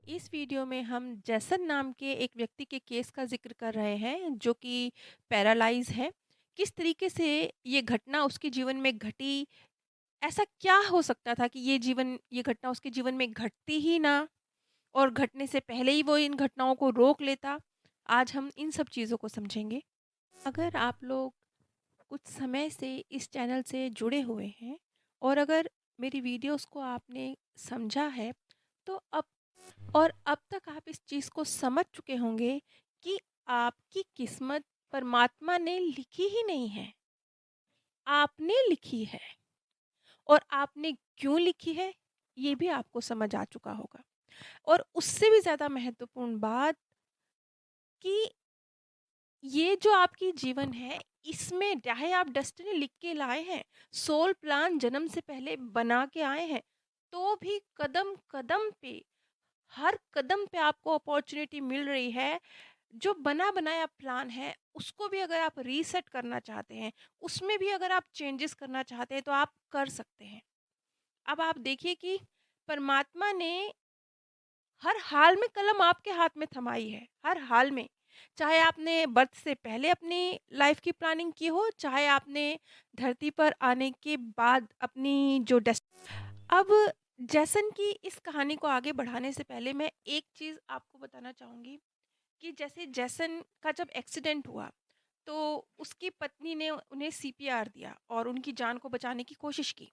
इस वीडियो में हम जैसन नाम के एक व्यक्ति के केस का ज़िक्र कर रहे हैं जो कि पैरालाइज़ है। किस तरीके से ये घटना उसके जीवन में घटी, ऐसा क्या हो सकता था कि ये घटना उसके जीवन में घटती ही ना और घटने से पहले ही वो इन घटनाओं को रोक लेता। आज हम इन सब चीज़ों को समझेंगे। अगर आप लोग कुछ समय से इस चैनल से जुड़े हुए हैं और अगर मेरी वीडियोस को आपने समझा है, तो अब तक आप इस चीज़ को समझ चुके होंगे कि आपकी किस्मत परमात्मा ने लिखी ही नहीं है, आपने लिखी है। और आपने क्यों लिखी है, ये भी आपको समझ आ चुका होगा। और उससे भी ज़्यादा महत्वपूर्ण बात कि ये जो आपकी जीवन है, इसमें चाहे आप डेस्टिनी लिख के लाए हैं, सोल प्लान जन्म से पहले बना के आए हैं, तो भी कदम कदम पे, हर कदम पे आपको अपॉर्चुनिटी मिल रही है। जो बना बनाया प्लान है उसको भी अगर आप रीसेट करना चाहते हैं, उसमें भी अगर आप चेंजेस करना चाहते हैं, तो आप कर सकते हैं। अब आप देखिए कि परमात्मा ने हर हाल में कलम आपके हाथ में थमाई है, हर हाल में। चाहे आपने बर्थ से पहले अपनी लाइफ की प्लानिंग की हो, चाहे आपने धरती पर आने के बाद अपनी जो डेस्ट अब जैसन की इस कहानी को आगे बढ़ाने से पहले मैं एक चीज़ आपको बताना चाहूँगी कि जैसे जैसन का जब एक्सीडेंट हुआ, तो उसकी पत्नी ने उन्हें सीपीआर दिया और उनकी जान को बचाने की कोशिश की।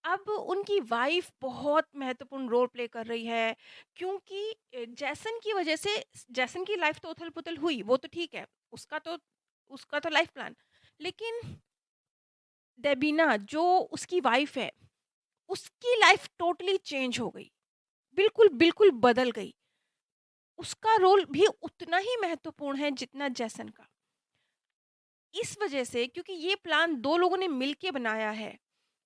अब उनकी वाइफ बहुत महत्वपूर्ण रोल प्ले कर रही है, क्योंकि जैसन की वजह से जैसन की लाइफ तो उथल-पुथल हुई, वो तो ठीक है, उसका तो लाइफ प्लान। लेकिन डेबिना जो उसकी वाइफ है, उसकी लाइफ टोटली चेंज हो गई, बिल्कुल, बिल्कुल बदल गई। उसका रोल भी उतना ही महत्वपूर्ण है जितना जैसन का। इस वजह से क्योंकि ये प्लान 2 लोगों ने मिल के बनाया है।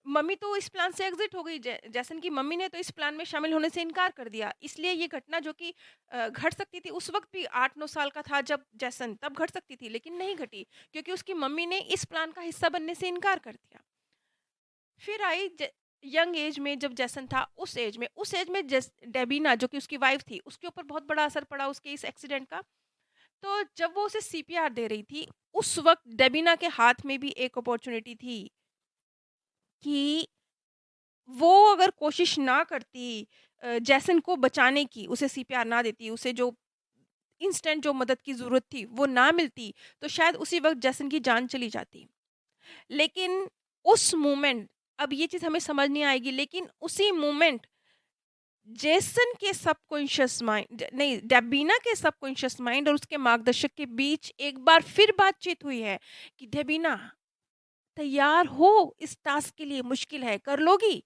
मम्मी तो इस प्लान से एग्ज़िट हो गई, जैसन की मम्मी ने तो इस प्लान में शामिल होने से इनकार कर दिया। इसलिए ये घटना जो कि घट सकती थी उस वक़्त भी 8-9 साल का था जब जैसन, तब घट सकती थी, लेकिन नहीं घटी, क्योंकि उसकी मम्मी ने इस प्लान का हिस्सा बनने से इनकार कर दिया। फिर आई यंग एज में जब जैसन था, उस एज में डेबिना जो कि उसकी वाइफ़ थी, उसके ऊपर बहुत बड़ा असर पड़ा उसके इस एक्सीडेंट का। तो जब वो उसे सीपीआर दे रही थी, उस वक़्त डेबिना के हाथ में भी एक अपॉर्च्युनिटी थी कि वो अगर कोशिश ना करती जैसन को बचाने की, उसे सीपीआर ना देती, उसे जो इंस्टेंट जो मदद की ज़रूरत थी, वो ना मिलती, तो शायद उसी वक़्त जैसन की जान चली जाती। लेकिन उस मोमेंट, अब ये चीज़ हमें समझ नहीं आएगी, लेकिन उसी मोमेंट जेसन के सबकॉन्शियस माइंड नहीं, डेबिना के सबकॉन्शियस माइंड और उसके मार्गदर्शक के बीच एक बार फिर बातचीत हुई है कि डेबिना, तैयार हो इस टास्क के लिए, मुश्किल है, कर लोगी?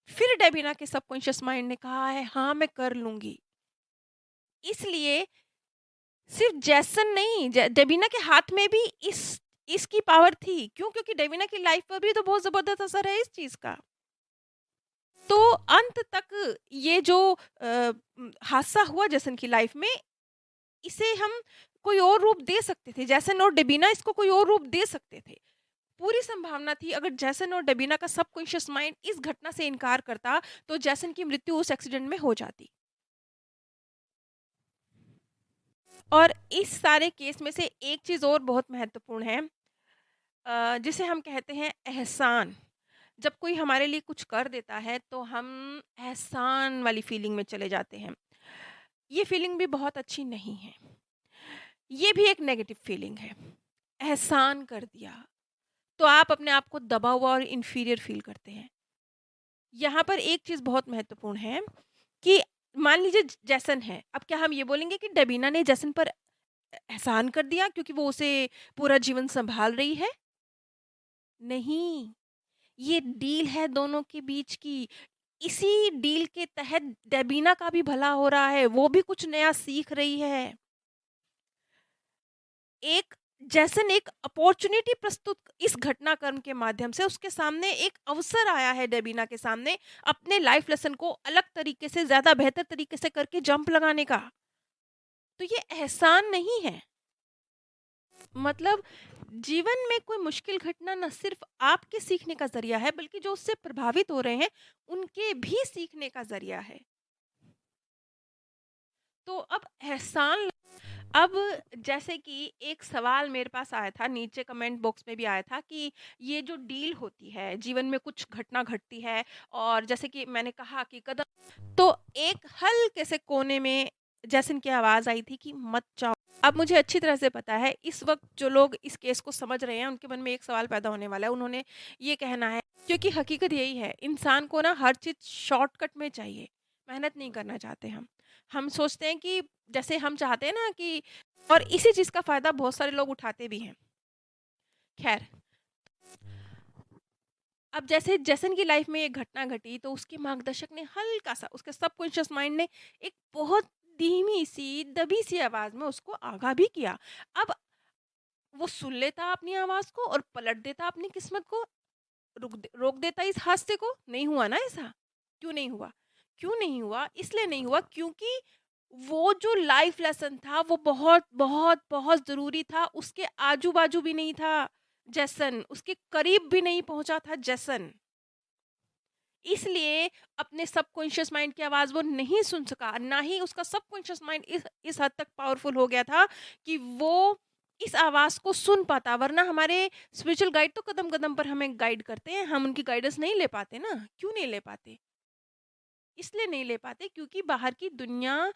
फिर डेबिना के सबकॉन्शियस माइंड ने कहा है, हाँ, मैं कर लूँगी। इसलिए सिर्फ़ जैसन नहीं, डेबिना के हाथ में भी इसकी पावर थी। क्यों? क्योंकि डेबिना की लाइफ़ पर भी तो बहुत ज़बरदस्त असर है इस चीज़ का। तो अंत तक ये जो हादसा हुआ जैसन की लाइफ़ में, इसे हम कोई और रूप दे सकते थे। जैसन और डेबिना इसको कोई और रूप दे सकते थे। पूरी संभावना थी, अगर जैसन और डेबिना का सबकॉन्शियस माइंड इस घटना से इनकार करता, तो जैसन की मृत्यु उस एक्सीडेंट में हो जाती। और इस सारे केस में से एक चीज़ और बहुत महत्वपूर्ण है, जिसे हम कहते हैं एहसान। जब कोई हमारे लिए कुछ कर देता है, तो हम एहसान वाली फीलिंग में चले जाते हैं। ये फीलिंग भी बहुत अच्छी नहीं है। ये भी एक नेगेटिव फीलिंग है। एहसान कर दिया, तो आप अपने आप को दबा हुआ और इन्फीरियर फ़ील करते हैं। यहाँ पर एक चीज़ बहुत महत्वपूर्ण है कि मान लीजिए जैसन है, अब क्या हम ये बोलेंगे कि डेबिना ने जैसन पर एहसान कर दिया क्योंकि वो उसे पूरा जीवन सँभाल रही है? नहीं, ये डील है दोनों के बीच की। इसी डील के तहत डेबिना का भी भला हो रहा है, वो भी कुछ नया सीख रही है। एक जैसन एक अपॉर्च्युनिटी प्रस्तुत, इस घटनाक्रम के माध्यम से उसके सामने एक अवसर आया है डेबिना के सामने, अपने लाइफ लेसन को अलग तरीके से, ज़्यादा बेहतर तरीके से करके जंप लगाने का। तो ये एहसान नहीं है। मतलब जीवन में कोई मुश्किल घटना न सिर्फ आपके सीखने का ज़रिया है, बल्कि जो उससे प्रभावित हो रहे हैं, उनके भी सीखने का ज़रिया है। तो अब जैसे कि एक सवाल मेरे पास आया था, नीचे कमेंट बॉक्स में भी आया था कि ये जो डील होती है, जीवन में कुछ घटना घटती है और जैसे कि मैंने कहा कि कदम, तो एक हल्के से कोने में जैसन की आवाज़ आई थी कि मत जाओ। अब मुझे अच्छी तरह से पता है इस वक़्त जो लोग इस केस को समझ रहे हैं उनके मन में एक सवाल पैदा होने वाला है। उन्होंने ये कहना है, क्योंकि हकीकत यही है, इंसान को ना हर चीज़ शॉर्टकट में चाहिए, मेहनत नहीं करना चाहते हम। हम सोचते हैं कि जैसे हम चाहते हैं ना कि, और इसी चीज़ का फ़ायदा बहुत सारे लोग उठाते भी हैं। ख़ैर, अब जैसे जैसन की लाइफ में एक घटना घटी तो उसके मार्गदर्शक ने हल्का-सा, उसके सबकॉन्शियस माइंड ने एक बहुत धीमी-सी, दबी-सी आवाज़ में उसको आगाह भी किया। अब वो सुन लेता अपनी आवाज़ को और पलट देता अपनी किस्मत को, रोक देता इस हादसे को, नहीं हुआ ना ऐसा? क्यों नहीं हुआ? क्यों नहीं हुआ? इसलिए नहीं हुआ क्योंकि वो जो लाइफ लेसन था वो बहुत, बहुत, बहुत ज़रूरी था, उसके आजू-बाजू भी नहीं था जैसन, उसके करीब भी नहीं पहुँचा था जैसन। इसलिए अपने सबकॉन्शियस माइंड की आवाज़ वो नहीं सुन सका, ना ही उसका सबकॉन्शियस माइंड इस हद तक पावरफुल हो गया था कि वो इस आवाज़ को सुन पाता। वरना हमारे स्पिरिचुअल गाइड तो कदम-कदम पर हमें गाइड करते हैं, हम उनकी गाइडेंस नहीं ले पाते ना। क्यों नहीं ले पाते? इसलिए नहीं ले पाते क्योंकि बाहर की दुनिया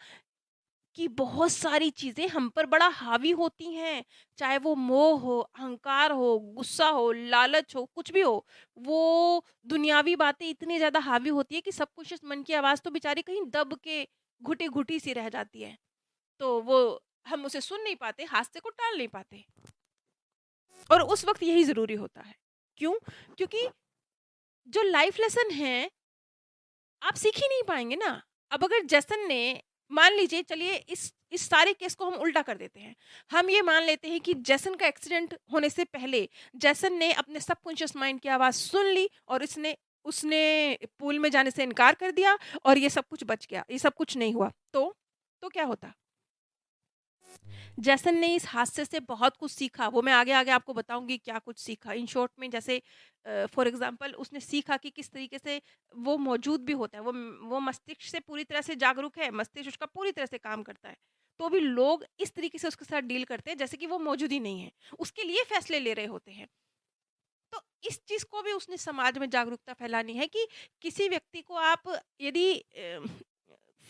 कि बहुत सारी चीज़ें हम पर बड़ा हावी होती हैं, चाहे वो मोह हो, अहंकार हो, गुस्सा हो, लालच हो, कुछ भी हो। वो दुनियावी बातें इतनी ज़्यादा हावी होती है कि सब कुछ इस मन की आवाज़ तो बेचारी कहीं दब के घुटी-घुटी सी रह जाती है। तो वो हम उसे सुन नहीं पाते, हादसे को टाल नहीं पाते और उस वक़्त यही ज़रूरी होता है। क्यों? क्योंकि जो लाइफ़ लेसन है आप सीख ही नहीं पाएँगे ना। अब अगर जसन ने, मान लीजिए, चलिए इस सारे केस को हम उल्टा कर देते हैं। हम ये मान लेते हैं कि जसन का एक्सीडेंट होने से पहले जसन ने अपने सबकॉन्शियस माइंड की आवाज़ सुन ली और इसने उसने पूल में जाने से इनकार कर दिया और ये सब कुछ बच गया, ये सब कुछ नहीं हुआ। तो क्या होता? जैसन ने इस हादसे से बहुत कुछ सीखा, वो मैं आगे-आगे आपको बताऊँगी क्या कुछ सीखा। इन शॉर्ट में जैसे फॉर एग्ज़ाम्पल उसने सीखा कि किस तरीके से वो मौजूद भी होता है। वो मस्तिष्क से पूरी तरह से जागरूक है, मस्तिष्क उसका पूरी तरह से काम करता है। तो भी लोग इस तरीके से उसके साथ डील करते हैं जैसे कि वो मौजूद ही नहीं है। उसके लिए फैसले ले रहे होते हैं। तो इस चीज़ को भी उसने समाज में जागरूकता फैलानी है कि किसी व्यक्ति को आप यदि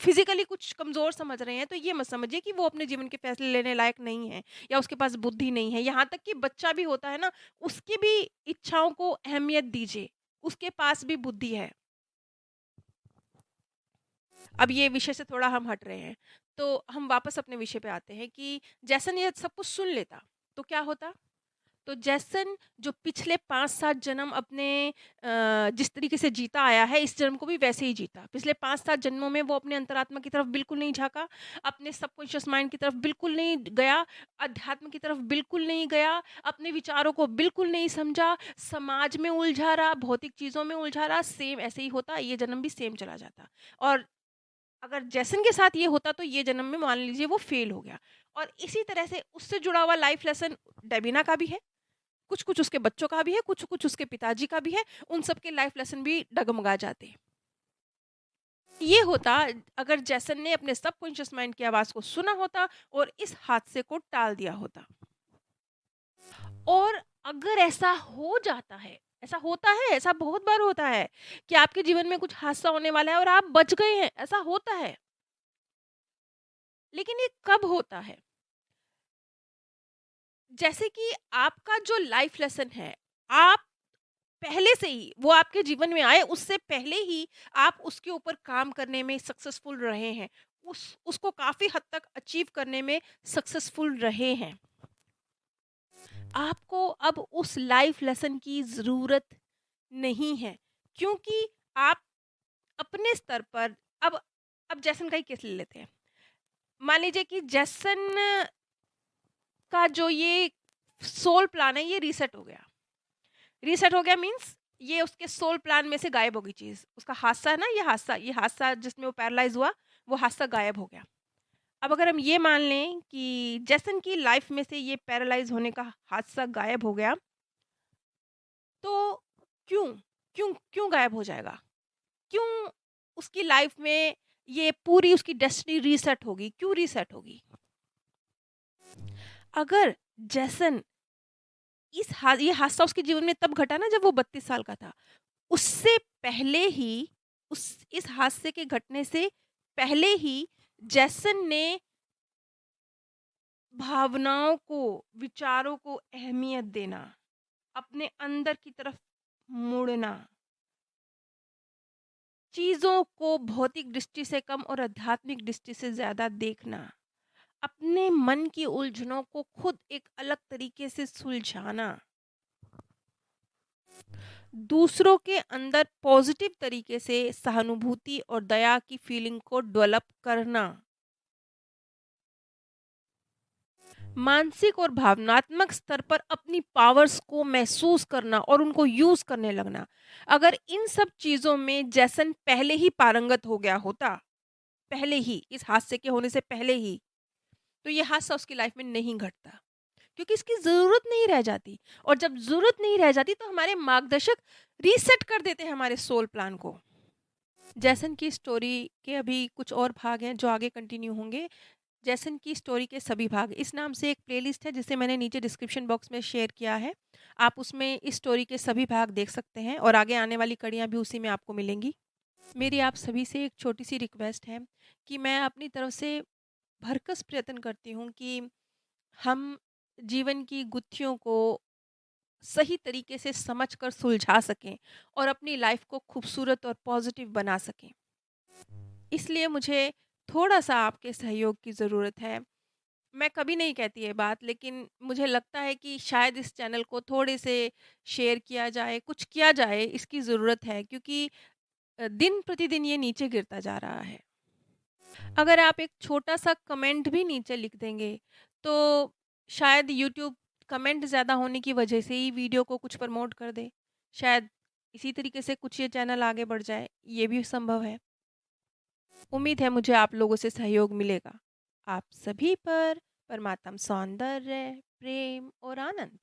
फिज़िकली कुछ कमज़ोर समझ रहे हैं, तो ये मत समझिए कि वो अपने जीवन के फैसले लेने लायक नहीं है या उसके पास बुद्धि नहीं है। यहाँ तक कि बच्चा भी होता है ना, उसकी भी इच्छाओं को अहमियत दीजिए, उसके पास भी बुद्धि है। अब ये विषय से थोड़ा हम हट रहे हैं, तो हम वापस अपने विषय पे आते हैं कि जैसन ये सब कुछ सुन लेता, तो क्या होता? तो जैसन जो पिछले 5-7 जन्म अपने जिस तरीके से जीता आया है, इस जन्म को भी वैसे ही जीता। पिछले 5-7 जन्मों में वो अपने अंतरात्मा की तरफ बिल्कुल नहीं झाँका, अपने सबकॉन्शियस माइंड की तरफ बिल्कुल नहीं गया, अध्यात्म की तरफ बिल्कुल नहीं गया, अपने विचारों को बिल्कुल नहीं समझा, समाज में उलझा रहा, भौतिक चीज़ों में उलझा रहा, सेम ऐसे ही होता, ये जन्म भी सेम चला जाता। और अगर जैसन के साथ ये होता तो ये जन्म में मान लीजिए वो फेल हो गया। और इसी तरह से उससे जुड़ा हुआ लाइफ लेसन डेबिना का भी है। कुछ-कुछ उसके बच्चों का भी है, कुछ-कुछ उसके पिताजी का भी है, उन सब के लाइफ लेसन भी डगमगा जाते हैं। ये होता अगर जैसन ने अपने सबकॉन्शियस माइंड की आवाज़ को सुना होता और इस हादसे को टाल दिया होता। और अगर ऐसा हो जाता है, ऐसा होता है, ऐसा बहुत बार होता है कि आपके जीवन में कुछ हादसा होने वाला है और आप बच गए हैं, ऐसा होता है। लेकिन ये कब होता है? जैसे कि आपका जो लाइफ लेसन है, आप पहले से ही वो आपके जीवन में आए उससे पहले ही आप उसके ऊपर काम करने में सक्सेसफुल रहे हैं। उसको काफ़ी हद तक अचीव करने में सक्सेसफुल रहे हैं। आपको अब उस लाइफ लेसन की ज़रूरत नहीं है क्योंकि आप अपने स्तर पर अब जैसन का ही केस ले लेते हैं। मान लीजिए कि जैसन का जो ये सोल प्लान है ये रीसेट हो गया। रीसेट हो गया मीन्स ये उसके सोल प्लान में से गायब हो गई चीज़। उसका हादसा है ना, ये हादसा जिसमें वो पैरालाइज़ हुआ, वो हादसा गायब हो गया। अब अगर हम ये मान लें कि जैसन की लाइफ में से ये पैरालाइज़ होने का हादसा गायब हो गया, तो क्यों? क्यों गायब हो जाएगा? क्यों उसकी लाइफ में ये पूरी उसकी डेस्टिनी रीसेट होगी। क्यों रीसेट होगी? अगर जैसन ये हादसा उसके जीवन में तब घटा ना जब वो 32 साल का था। उससे पहले ही उस इस हादसे के घटने से पहले ही जैसन ने भावनाओं को, विचारों को अहमियत देना, अपने अंदर की तरफ मुड़ना, चीज़ों को भौतिक दृष्टि से कम और आध्यात्मिक दृष्टि से ज़्यादा देखना, अपने मन की उलझनों को खुद एक अलग तरीके से सुलझाना, दूसरों के अंदर पॉजिटिव तरीके से सहानुभूति और दया की फीलिंग को डेवलप करना, मानसिक और भावनात्मक स्तर पर अपनी पावर्स को महसूस करना और उनको यूज करने लगना। अगर इन सब चीजों में जैसन पहले ही पारंगत हो गया होता, पहले ही इस हादसे के होने से पहले ही, तो ये हादसा उसकी लाइफ में नहीं घटता, क्योंकि इसकी जरूरत नहीं रह जाती। और जब जरूरत नहीं रह जाती तो हमारे मार्गदर्शक रीसेट कर देते हैं हमारे सोल प्लान को। जैसन की स्टोरी के अभी कुछ और भाग हैं जो आगे कंटिन्यू होंगे। जैसन की स्टोरी के सभी भाग इस नाम से एक प्लेलिस्ट है जिसे मैंने नीचे डिस्क्रिप्शन बॉक्स में शेयर किया है। आप उसमें इस स्टोरी के सभी भाग देख सकते हैं और आगे आने वाली कड़ियाँ भी उसी में आपको मिलेंगी। मेरी आप सभी से एक छोटी सी रिक्वेस्ट है कि मैं अपनी तरफ से भरकस प्रयत्न करती हूँ कि हम जीवन की गुत्थियों को सही तरीके से समझ कर सुलझा सकें और अपनी लाइफ को खूबसूरत और पॉजिटिव बना सकें। इसलिए मुझे थोड़ा-सा आपके सहयोग की ज़रूरत है। मैं कभी नहीं कहती ये बात, लेकिन मुझे लगता है कि शायद इस चैनल को थोड़े से शेयर किया जाए, कुछ किया जाए, इसकी ज़रूरत है, क्योंकि दिन प्रतिदिन ये नीचे गिरता जा रहा है। अगर आप एक छोटा-सा कमेंट भी नीचे लिख देंगे, तो शायद यूट्यूब कमेंट ज़्यादा होने की वजह से ही वीडियो को कुछ प्रमोट कर दे। शायद इसी तरीके से कुछ ये चैनल आगे बढ़ जाए, ये भी संभव है। उम्मीद है मुझे आप लोगों से सहयोग मिलेगा। आप सभी पर परमात्म सौंदर्य, प्रेम और आनंद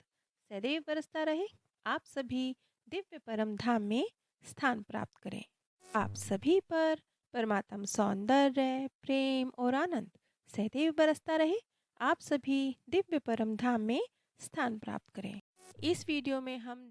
सदैव बरसता रहे। आप सभी दिव्य परम धाम में स्थान प्राप्त करें। आप सभी पर परमात्म सौंदर्य, प्रेम और आनंद सदैव बरसता रहे। आप सभी दिव्य परम धाम में स्थान प्राप्त करें। इस वीडियो में हम